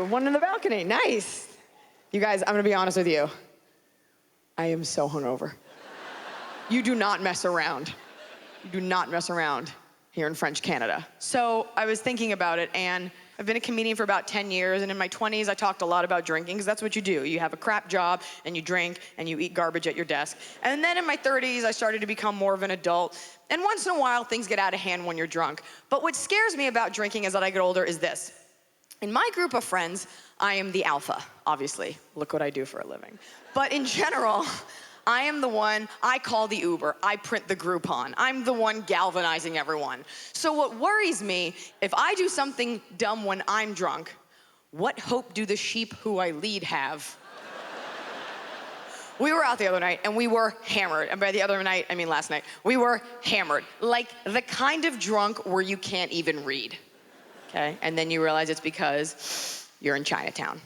one in the balcony, nice. You guys, I'm gonna be honest with you. I am so hungover. You do not mess around. You do not mess around here in French Canada. So I was thinking about it, and I've been a comedian for about 10 years, and in my 20s, I talked a lot about drinking, because that's what you do. You have a crap job, and you drink, and you eat garbage at your desk. And then in my 30s, I started to become more of an adult, and once in a while, things get out of hand when you're drunk. But what scares me about drinking as I get older is this. In my group of friends, I am the alpha, obviously. Look what I do for a living. But in general, I am the one, I call the Uber, I print the Groupon. I'm the one galvanizing everyone. So what worries me, if I do something dumb when I'm drunk, what hope do the sheep who I lead have? We were out the other night and we were hammered. And by the other night, I mean last night. We were hammered. Like the kind of drunk where you can't even read. Okay? And then you realize it's because you're in Chinatown.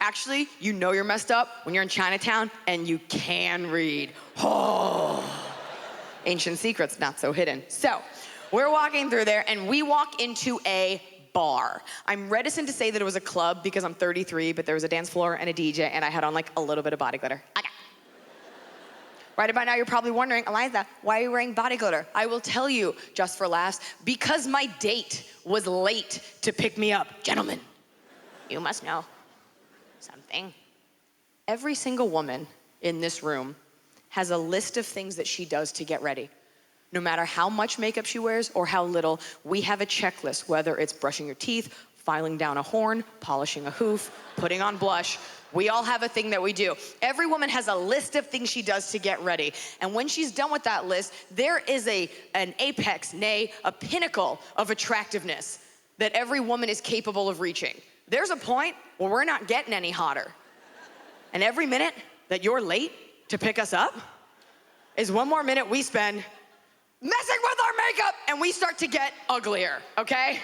Actually, you know you're messed up when you're in Chinatown and you can read. Oh, ancient secrets, not so hidden. So, we're walking through there and we walk into a bar. I'm reticent to say that it was a club because I'm 33, but there was a dance floor and a DJ and I had on like a little bit of body glitter. Okay. Right about now, you're probably wondering, Iliza, why are you wearing body glitter? I will tell you, just for laughs, because my date was late to pick me up. Gentlemen, you must know something. Every single woman in this room has a list of things that she does to get ready. No matter how much makeup she wears or how little, we have a checklist, whether it's brushing your teeth, filing down a horn, polishing a hoof, putting on blush. We all have a thing that we do. Every woman has a list of things she does to get ready. And when she's done with that list, there is an apex, nay, a pinnacle of attractiveness that every woman is capable of reaching. There's a point where we're not getting any hotter. And every minute that you're late to pick us up is one more minute we spend messing with our makeup and we start to get uglier, okay?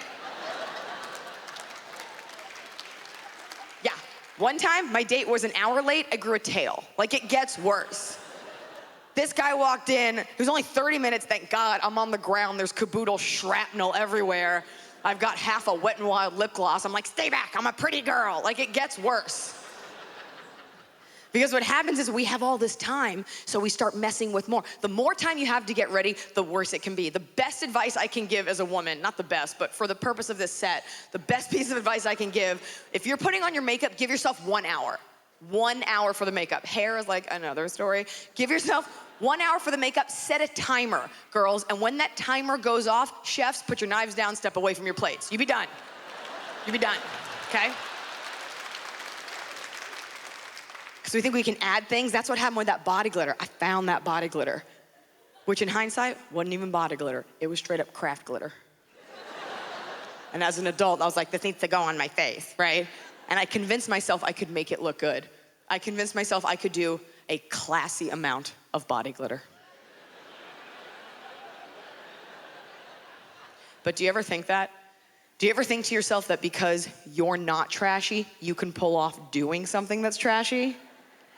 Yeah, one time my date was an hour late, I grew a tail. Like it gets worse. This guy walked in, it was only 30 minutes, thank God. I'm on the ground, there's caboodle shrapnel everywhere. I've got half a Wet n Wild lip gloss. I'm like, stay back, I'm a pretty girl. Like, it gets worse. Because what happens is we have all this time, so we start messing with more. The more time you have to get ready, the worse it can be. The best advice I can give as a woman, not the best, but for the purpose of this set, the best piece of advice I can give, if you're putting on your makeup, give yourself 1 hour. 1 hour for the makeup. Hair is like another story. Give yourself 1 hour for the makeup, set a timer, girls, and when that timer goes off, chefs, put your knives down, step away from your plates. You be done. You be done, okay? Because we think we can add things. That's what happened with that body glitter. I found that body glitter, which in hindsight, wasn't even body glitter. It was straight up craft glitter. And as an adult, I was like, this needs to go on my face, right? And I convinced myself I could make it look good. I convinced myself I could do a classy amount of body glitter. But do you ever think that? Do you ever think to yourself that because you're not trashy, you can pull off doing something that's trashy?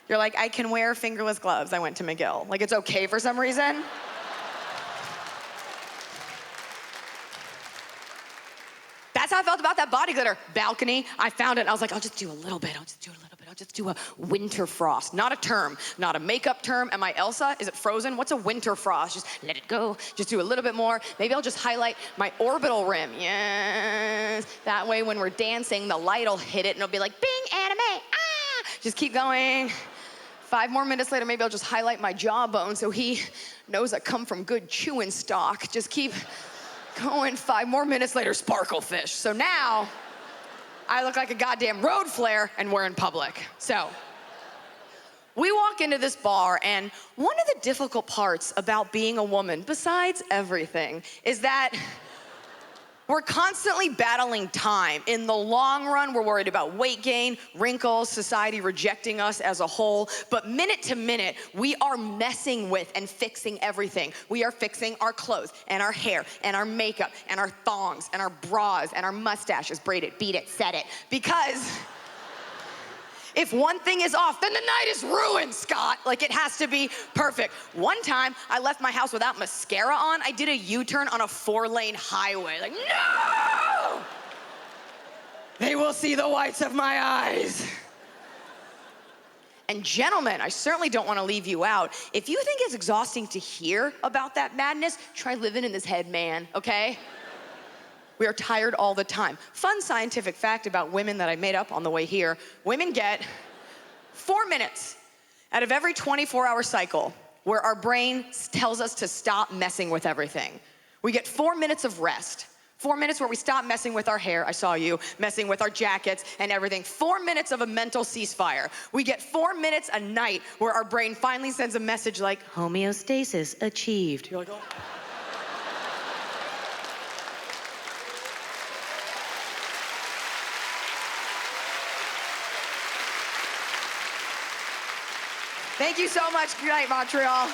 You're like, I can wear fingerless gloves. I went to McGill. Like, it's okay for some reason? That's how I felt about that body glitter. Balcony, I found it. I was like, I'll just do a little bit. I'll just do a little bit. I'll just do a winter frost. Not a term, not a makeup term. Am I Elsa? Is it Frozen? What's a winter frost? Just let it go. Just do a little bit more. Maybe I'll just highlight my orbital rim. Yes. That way when we're dancing, the light will hit it and it'll be like, bing, anime, ah! Just keep going. 5 more minutes later, maybe I'll just highlight my jawbone so he knows I come from good chewing stock. Just keep going. 5 more minutes later, sparkle fish. So now, I look like a goddamn road flare and we're in public. So, we walk into this bar and one of the difficult parts about being a woman, besides everything, is that we're constantly battling time. In the long run, we're worried about weight gain, wrinkles, society rejecting us as a whole. But minute to minute, we are messing with and fixing everything. We are fixing our clothes and our hair and our makeup and our thongs and our bras and our mustaches. Braid it, beat it, set it. Because If one thing is off, then the night is ruined, Scott. Like, it has to be perfect. One time, I left my house without mascara on. I did a U-turn on a 4-lane highway. Like, no! They will see the whites of my eyes. And gentlemen, I certainly don't want to leave you out. If you think it's exhausting to hear about that madness, try living in this head, man, okay? We are tired all the time. Fun scientific fact about women that I made up on the way here. Women get 4 minutes out of every 24-hour cycle where our brain tells us to stop messing with everything. We get 4 minutes of rest. 4 minutes where we stop messing with our hair, I saw you, messing with our jackets and everything. 4 minutes of a mental ceasefire. We get 4 minutes a night where our brain finally sends a message like, homeostasis achieved. You're like, oh. Thank you so much. Good night, Montreal.